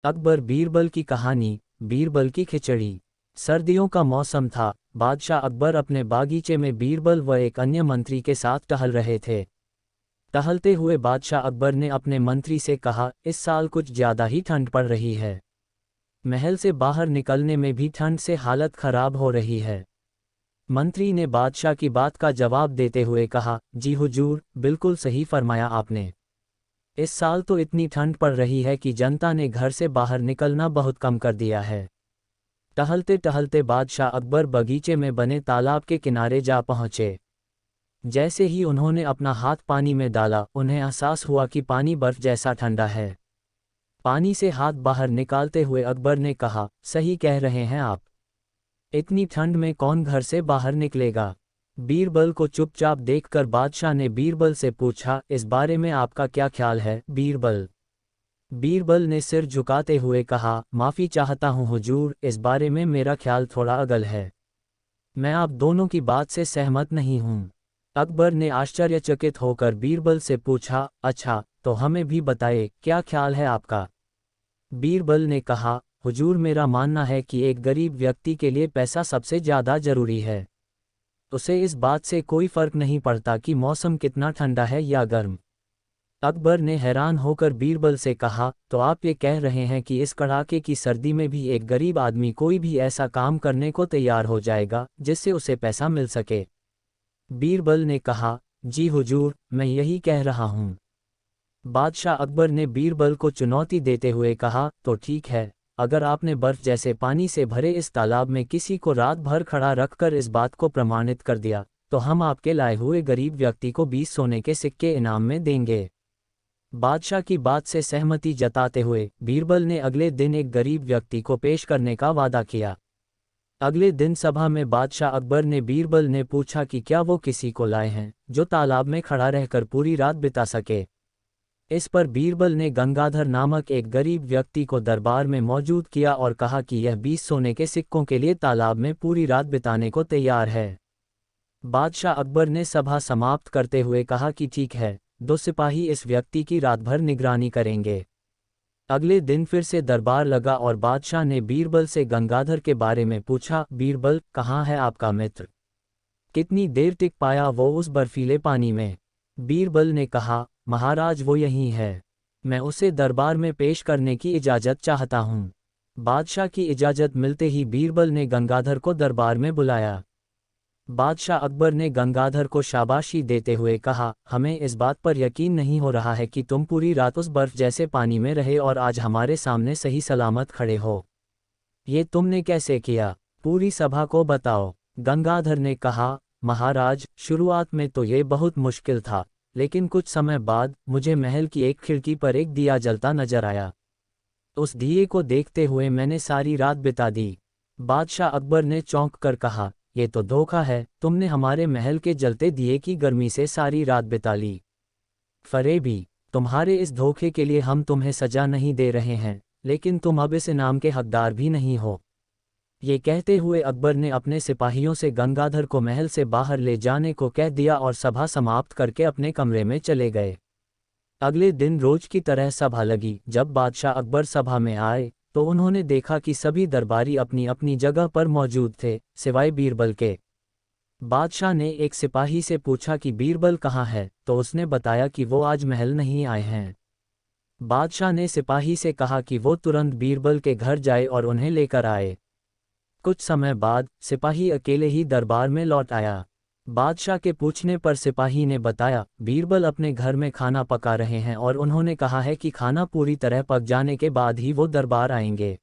अकबर बीरबल की कहानी। बीरबल की खिचड़ी। सर्दियों का मौसम था। बादशाह अकबर अपने बागीचे में बीरबल व एक अन्य मंत्री के साथ टहल रहे थे। टहलते हुए बादशाह अकबर ने अपने मंत्री से कहा, इस साल कुछ ज़्यादा ही ठंड पड़ रही है। महल से बाहर निकलने में भी ठंड से हालत खराब हो रही है। मंत्री ने बादशाह की बात का जवाब देते हुए कहा, जी हुजूर, बिल्कुल सही फरमाया आपने। इस साल तो इतनी ठंड पड़ रही है कि जनता ने घर से बाहर निकलना बहुत कम कर दिया है। टहलते टहलते बादशाह अकबर बगीचे में बने तालाब के किनारे जा पहुंचे। जैसे ही उन्होंने अपना हाथ पानी में डाला, उन्हें एहसास हुआ कि पानी बर्फ जैसा ठंडा है। पानी से हाथ बाहर निकालते हुए अकबर ने कहा, सही कह रहे हैं आप। इतनी ठंड में कौन घर से बाहर निकलेगा। बीरबल को चुपचाप देखकर बादशाह ने बीरबल से पूछा, इस बारे में आपका क्या ख्याल है बीरबल। बीरबल ने सिर झुकाते हुए कहा, माफ़ी चाहता हूँ हुजूर, इस बारे में मेरा ख्याल थोड़ा अलग है। मैं आप दोनों की बात से सहमत नहीं हूँ। अकबर ने आश्चर्यचकित होकर बीरबल से पूछा, अच्छा, तो हमें भी बताइए, क्या ख्याल है आपका। बीरबल ने कहा, हुजूर, मेरा मानना है कि एक गरीब व्यक्ति के लिए पैसा सबसे ज़्यादा ज़रूरी है। उसे इस बात से कोई फ़र्क नहीं पड़ता कि मौसम कितना ठंडा है या गर्म। अकबर ने हैरान होकर बीरबल से कहा, तो आप ये कह रहे हैं कि इस कड़ाके की सर्दी में भी एक गरीब आदमी कोई भी ऐसा काम करने को तैयार हो जाएगा जिससे उसे पैसा मिल सके। बीरबल ने कहा, जी हुजूर, मैं यही कह रहा हूँ। बादशाह अकबर ने बीरबल को चुनौती देते हुए कहा, तो ठीक है, अगर आपने बर्फ जैसे पानी से भरे इस तालाब में किसी को रात भर खड़ा रखकर इस बात को प्रमाणित कर दिया, तो हम आपके लाए हुए गरीब व्यक्ति को 20 सोने के सिक्के इनाम में देंगे। बादशाह की बात से सहमति जताते हुए बीरबल ने अगले दिन एक गरीब व्यक्ति को पेश करने का वादा किया। अगले दिन सभा में बादशाह अकबर ने बीरबल ने पूछा कि क्या वो किसी को लाए हैं जो तालाब में खड़ा रहकर पूरी रात बिता सके। इस पर बीरबल ने गंगाधर नामक एक गरीब व्यक्ति को दरबार में मौजूद किया और कहा कि यह 20 सोने के सिक्कों के लिए तालाब में पूरी रात बिताने को तैयार है। बादशाह अकबर ने सभा समाप्त करते हुए कहा कि ठीक है, 2 सिपाही इस व्यक्ति की रात भर निगरानी करेंगे। अगले दिन फिर से दरबार लगा और बादशाह ने बीरबल से गंगाधर के बारे में पूछा, बीरबल, कहाँ है आपका मित्र। कितनी देर टिक पाया वो उस बर्फीले पानी में। बीरबल ने कहा, महाराज, वो यहीं है। मैं उसे दरबार में पेश करने की इजाज़त चाहता हूँ। बादशाह की इजाज़त मिलते ही बीरबल ने गंगाधर को दरबार में बुलाया। बादशाह अकबर ने गंगाधर को शाबाशी देते हुए कहा, हमें इस बात पर यकीन नहीं हो रहा है कि तुम पूरी रात उस बर्फ जैसे पानी में रहे और आज हमारे सामने सही सलामत खड़े हो। ये तुमने कैसे किया, पूरी सभा को बताओ। गंगाधर ने कहा, महाराज, शुरुआत में तो ये बहुत मुश्किल था, लेकिन कुछ समय बाद मुझे महल की एक खिड़की पर एक दिया जलता नजर आया। उस दिए को देखते हुए मैंने सारी रात बिता दी। बादशाह अकबर ने चौंक कर कहा, ये तो धोखा है, तुमने हमारे महल के जलते दिए की गर्मी से सारी रात बिता ली। फरेबी, तुम्हारे इस धोखे के लिए हम तुम्हें सजा नहीं दे रहे हैं, लेकिन तुम अब इस इनाम के हकदार भी नहीं हो। ये कहते हुए अकबर ने अपने सिपाहियों से गंगाधर को महल से बाहर ले जाने को कह दिया और सभा समाप्त करके अपने कमरे में चले गए। अगले दिन रोज की तरह सभा लगी। जब बादशाह अकबर सभा में आए तो उन्होंने देखा कि सभी दरबारी अपनी अपनी जगह पर मौजूद थे, सिवाय बीरबल के। बादशाह ने एक सिपाही से पूछा कि बीरबल कहाँ है, तो उसने बताया कि वो आज महल नहीं आए हैं। बादशाह ने सिपाही से कहा कि वो तुरंत बीरबल के घर जाए और उन्हें लेकर आए। कुछ समय बाद सिपाही अकेले ही दरबार में लौट आया। बादशाह के पूछने पर सिपाही ने बताया, बीरबल अपने घर में खाना पका रहे हैं और उन्होंने कहा है कि खाना पूरी तरह पक जाने के बाद ही वो दरबार आएंगे।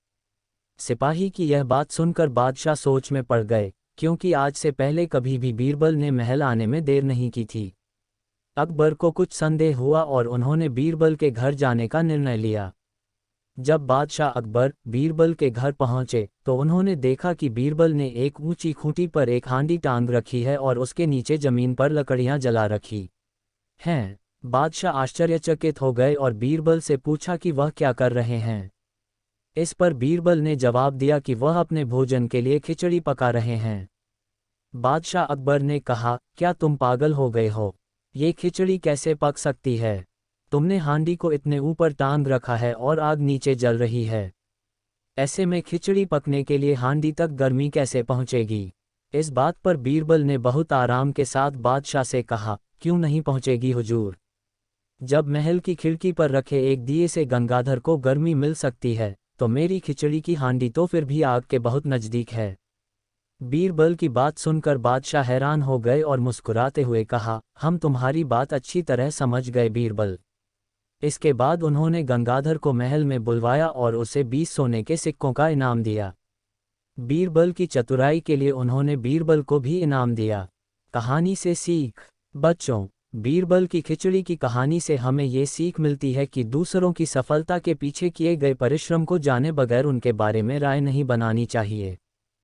सिपाही की यह बात सुनकर बादशाह सोच में पड़ गए, क्योंकि आज से पहले कभी भी बीरबल ने महल आने में देर नहीं की थी। अकबर को कुछ संदेह हुआ और उन्होंने बीरबल के घर जाने का निर्णय लिया। जब बादशाह अकबर बीरबल के घर पहुंचे तो उन्होंने देखा कि बीरबल ने एक ऊंची खूंटी पर एक हांडी टांग रखी है और उसके नीचे जमीन पर लकड़ियां जला रखी हैं। बादशाह आश्चर्यचकित हो गए और बीरबल से पूछा कि वह क्या कर रहे हैं। इस पर बीरबल ने जवाब दिया कि वह अपने भोजन के लिए खिचड़ी पका रहे हैं। बादशाह अकबर ने कहा, क्या तुम पागल हो गए हो, ये खिचड़ी कैसे पक सकती है। तुमने हांडी को इतने ऊपर टांग रखा है और आग नीचे जल रही है। ऐसे में खिचड़ी पकने के लिए हांडी तक गर्मी कैसे पहुंचेगी? इस बात पर बीरबल ने बहुत आराम के साथ बादशाह से कहा, क्यों नहीं पहुंचेगी हुजूर? जब महल की खिड़की पर रखे एक दिए से गंगाधर को गर्मी मिल सकती है, तो मेरी खिचड़ी की हांडी तो फिर भी आग के बहुत नज़दीक है। बीरबल की बात सुनकर बादशाह हैरान हो गए और मुस्कुराते हुए कहा, हम तुम्हारी बात अच्छी तरह समझ गए बीरबल। इसके बाद उन्होंने गंगाधर को महल में बुलवाया और उसे 20 सोने के सिक्कों का इनाम दिया। बीरबल की चतुराई के लिए उन्होंने बीरबल को भी इनाम दिया। कहानी से सीख। बच्चों, बीरबल की खिचड़ी की कहानी से हमें ये सीख मिलती है कि दूसरों की सफलता के पीछे किए गए परिश्रम को जाने बगैर उनके बारे में राय नहीं बनानी चाहिए।